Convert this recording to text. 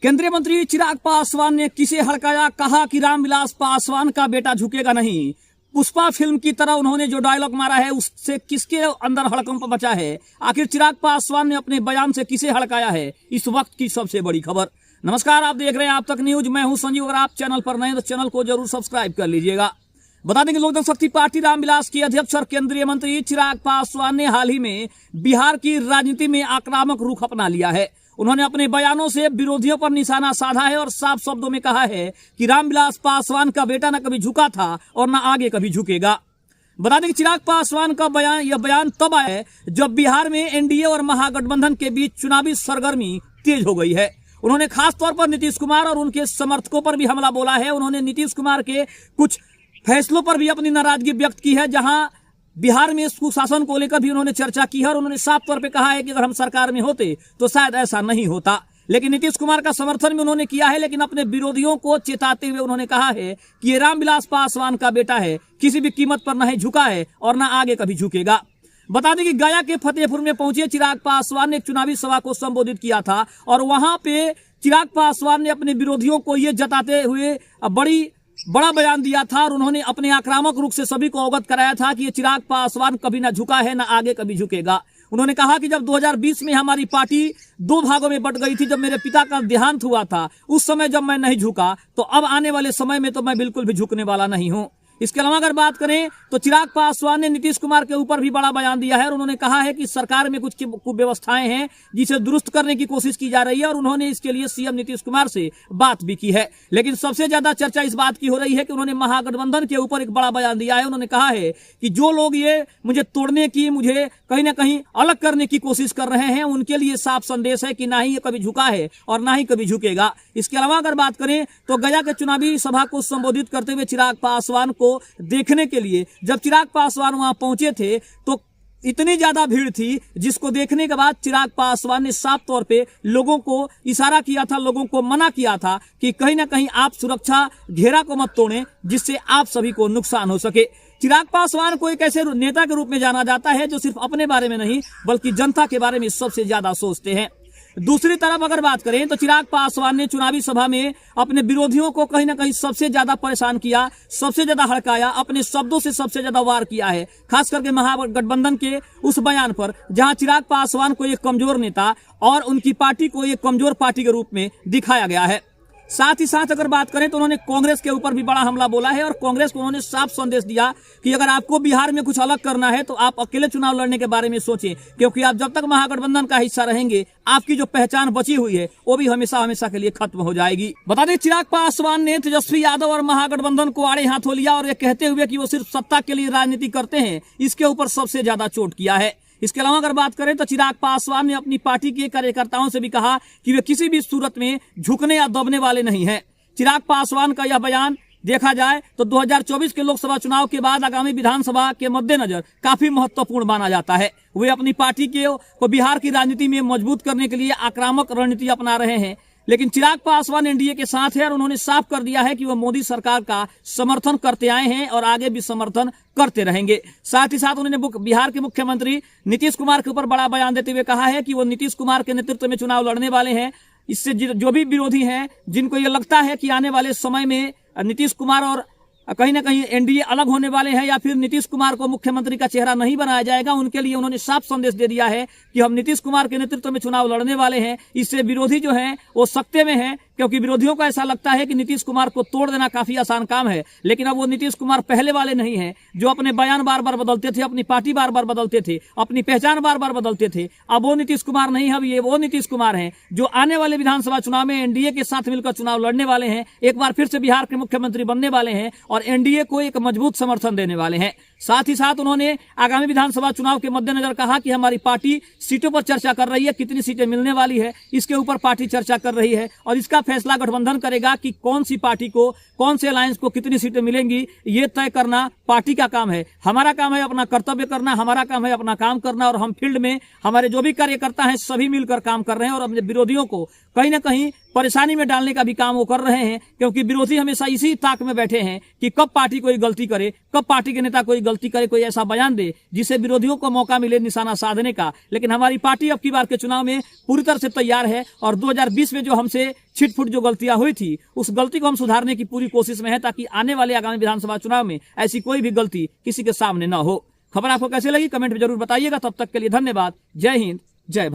केंद्रीय मंत्री चिराग पासवान ने किसे हड़काया, कहा कि रामविलास पासवान का बेटा झुकेगा नहीं। पुष्पा फिल्म की तरह उन्होंने जो डायलॉग मारा है उससे किसके अंदर हड़कंप मचा है। आखिर चिराग पासवान ने अपने बयान से किसे हड़काया है, इस वक्त की सबसे बड़ी खबर। नमस्कार, आप देख रहे हैं आप तक न्यूज। मैं हूं संजीव। अगर आप चैनल पर नए हैं तो चैनल को जरूर सब्सक्राइब कर लीजिएगा। बता दें कि लोक जनशक्ति पार्टी रामविलास के अध्यक्ष और केंद्रीय मंत्री चिराग पासवान ने हाल ही में बिहार की राजनीति में आक्रामक रुख अपना लिया है। उन्होंने अपने बयानों से विरोधियों पर निशाना साधा है और साफ शब्दों में कहा है कि रामविलास पासवान का बेटा न कभी झुका था और न आगे कभी झुकेगा। बता दें कि चिराग पासवान का यह बयान तब आया है जब बिहार में एनडीए और महागठबंधन के बीच चुनावी सरगर्मी तेज हो गई है। उन्होंने खास तौर पर नीतीश कुमार और उनके समर्थकों पर भी हमला बोला है। उन्होंने नीतीश कुमार के कुछ फैसलों पर भी अपनी नाराजगी व्यक्त की है, जहां बिहार में सुशासन को लेकर भी उन्होंने चर्चा की है और उन्होंने साफ तौर पे कहा है कि अगर हम सरकार में होते तो शायद ऐसा नहीं होता। लेकिन नीतीश कुमार का समर्थन भी उन्होंने किया है, लेकिन अपने विरोधियों को चेताते हुए उन्होंने कहा है कि ये रामविलास पासवान का बेटा है, किसी भी कीमत पर नहीं झुका है और न आगे कभी झुकेगा। बता दें कि गया के फतेहपुर में पहुंचे चिराग पासवान ने एक चुनावी सभा को संबोधित किया था और वहां पे चिराग पासवान ने अपने विरोधियों को ये जताते हुए बड़ा बयान दिया था और उन्होंने अपने आक्रामक रुख से सभी को अवगत कराया था कि ये चिराग पासवान कभी ना झुका है, ना आगे कभी झुकेगा। उन्होंने कहा कि जब 2020 में हमारी पार्टी दो भागों में बट गई थी, जब मेरे पिता का देहांत हुआ था, उस समय जब मैं नहीं झुका, तो अब आने वाले समय में तो मैं बिल्कुल भी झुकने वाला नहीं हूं। इसके अलावा अगर बात करें तो चिराग पासवान ने नीतीश कुमार के ऊपर भी बड़ा बयान दिया है और उन्होंने कहा है कि सरकार में कुछ कुव्यवस्थाएं हैं जिसे दुरुस्त करने की कोशिश की जा रही है और उन्होंने इसके लिए सीएम नीतीश कुमार से बात भी की है। लेकिन सबसे ज्यादा चर्चा इस बात की हो रही है कि उन्होंने महागठबंधन के ऊपर एक बड़ा बयान दिया है। उन्होंने कहा है कि जो लोग ये मुझे तोड़ने की, मुझे कहीं ना कहीं अलग करने की कोशिश कर रहे हैं, उनके लिए साफ संदेश है कि ना ही ये कभी झुका है और ना ही कभी झुकेगा। इसके अलावा अगर बात करें तो गया के चुनावी सभा को संबोधित करते हुए चिराग पासवान को देखने के लिए जब चिराग पासवान वहां पहुंचे थे तो इतनी ज्यादा भीड़ थी, जिसको देखने के बाद चिराग पासवान ने साफ तौर पे लोगों को इशारा किया था, लोगों को मना किया था कि कहीं ना कहीं आप सुरक्षा घेरा को मत तोड़ें, जिससे आप सभी को नुकसान हो सके। चिराग पासवान को एक ऐसे नेता के रूप में जाना जाता है जो सिर्फ अपने बारे में नहीं बल्कि जनता के बारे में सबसे ज्यादा सोचते हैं। दूसरी तरफ अगर बात करें तो चिराग पासवान ने चुनावी सभा में अपने विरोधियों को कहीं ना कहीं सबसे ज्यादा परेशान किया, सबसे ज्यादा हड़काया, अपने शब्दों से सबसे ज्यादा वार किया है, खास करके महागठबंधन के उस बयान पर जहां चिराग पासवान को एक कमजोर नेता और उनकी पार्टी को एक कमजोर पार्टी के रूप में दिखाया गया है। साथ ही साथ अगर बात करें तो उन्होंने कांग्रेस के ऊपर भी बड़ा हमला बोला है और कांग्रेस को उन्होंने साफ संदेश दिया कि अगर आपको बिहार में कुछ अलग करना है तो आप अकेले चुनाव लड़ने के बारे में सोचें, क्योंकि आप जब तक महागठबंधन का हिस्सा रहेंगे आपकी जो पहचान बची हुई है वो भी हमेशा हमेशा के लिए खत्म हो जाएगी। बता दें चिराग पासवान ने तेजस्वी यादव और महागठबंधन को आड़े हाथों लिया और ये कहते हुए कि वो सिर्फ सत्ता के लिए राजनीति करते हैं, इसके ऊपर सबसे ज्यादा चोट किया है। इसके अलावा अगर बात करें तो चिराग पासवान ने अपनी पार्टी के कार्यकर्ताओं से भी कहा कि वे किसी भी सूरत में झुकने या दबने वाले नहीं हैं। चिराग पासवान का यह बयान देखा जाए तो 2024 के लोकसभा चुनाव के बाद आगामी विधानसभा के मद्देनजर काफी महत्वपूर्ण माना जाता है। वे अपनी पार्टी को बिहार की राजनीति में मजबूत करने के लिए आक्रामक रणनीति अपना रहे हैं, लेकिन चिराग पासवान एनडीए के साथ है और उन्होंने साफ कर दिया है कि वो मोदी सरकार का समर्थन करते आए हैं और आगे भी समर्थन करते रहेंगे। साथ ही साथ उन्होंने बिहार के मुख्यमंत्री नीतीश कुमार के ऊपर बड़ा बयान देते हुए कहा है कि वो नीतीश कुमार के नेतृत्व में चुनाव लड़ने वाले हैं। इससे जो भी विरोधी हैं, जिनको ये लगता है कि आने वाले समय में नीतीश कुमार और कहीं ना कहीं एनडीए अलग होने वाले हैं या फिर नीतीश कुमार को मुख्यमंत्री का चेहरा नहीं बनाया जाएगा, उनके लिए उन्होंने साफ संदेश दे दिया है कि हम नीतीश कुमार के नेतृत्व में चुनाव लड़ने वाले हैं। इससे विरोधी जो हैं वो सकते में हैं, क्योंकि विरोधियों को ऐसा लगता है कि नीतीश कुमार को तोड़ देना काफी आसान काम है। लेकिन अब वो नीतीश कुमार पहले वाले नहीं हैं जो अपने बयान बार बार बदलते थे, अपनी पार्टी बार बार बदलते थे, अपनी पहचान बार बार बदलते थे। अब वो नीतीश कुमार नहीं, अब ये वो नीतीश कुमार हैं जो आने वाले विधानसभा चुनाव में एनडीए के साथ मिलकर चुनाव लड़ने वाले हैं, एक बार फिर से बिहार के मुख्यमंत्री बनने वाले हैं और एनडीए को एक मजबूत समर्थन देने वाले हैं। साथ ही साथ उन्होंने आगामी विधानसभा चुनाव के मद्देनजर कहा कि हमारी पार्टी सीटों पर चर्चा कर रही है, कितनी सीटें मिलने वाली है इसके ऊपर पार्टी चर्चा कर रही है और इसका फैसला गठबंधन करेगा कि कौन सी पार्टी को, कौन से अलायंस को कितनी सीटें मिलेंगी। ये तय करना पार्टी का काम है। हमारा काम है अपना कर्तव्य करना, हमारा काम है अपना काम करना और हम फील्ड में हमारे जो भी कार्यकर्ता हैं सभी मिलकर काम कर रहे हैं और अपने विरोधियों को कहीं ना कहीं परेशानी में डालने का भी काम वो कर रहे हैं, क्योंकि विरोधी हमेशा इसी ताक में बैठे हैं कि कब पार्टी कोई गलती करे, कब पार्टी के नेता कोई गलती करे, कोई ऐसा बयान दे जिससे विरोधियों को मौका मिले निशाना साधने का। लेकिन हमारी पार्टी अब की बार के चुनाव में पूरी तरह से तैयार है और 2020 में जो हमसे छिटफुट जो गलतियां हुई थी उस गलती को हम सुधारने की पूरी कोशिश में है, ताकि आने वाले आगामी विधानसभा चुनाव में ऐसी कोई भी गलती किसी के सामने न हो। खबर आपको कैसे लगी कमेंट में जरूर बताइएगा। तब तक के लिए धन्यवाद। जय हिंद, जय भारत।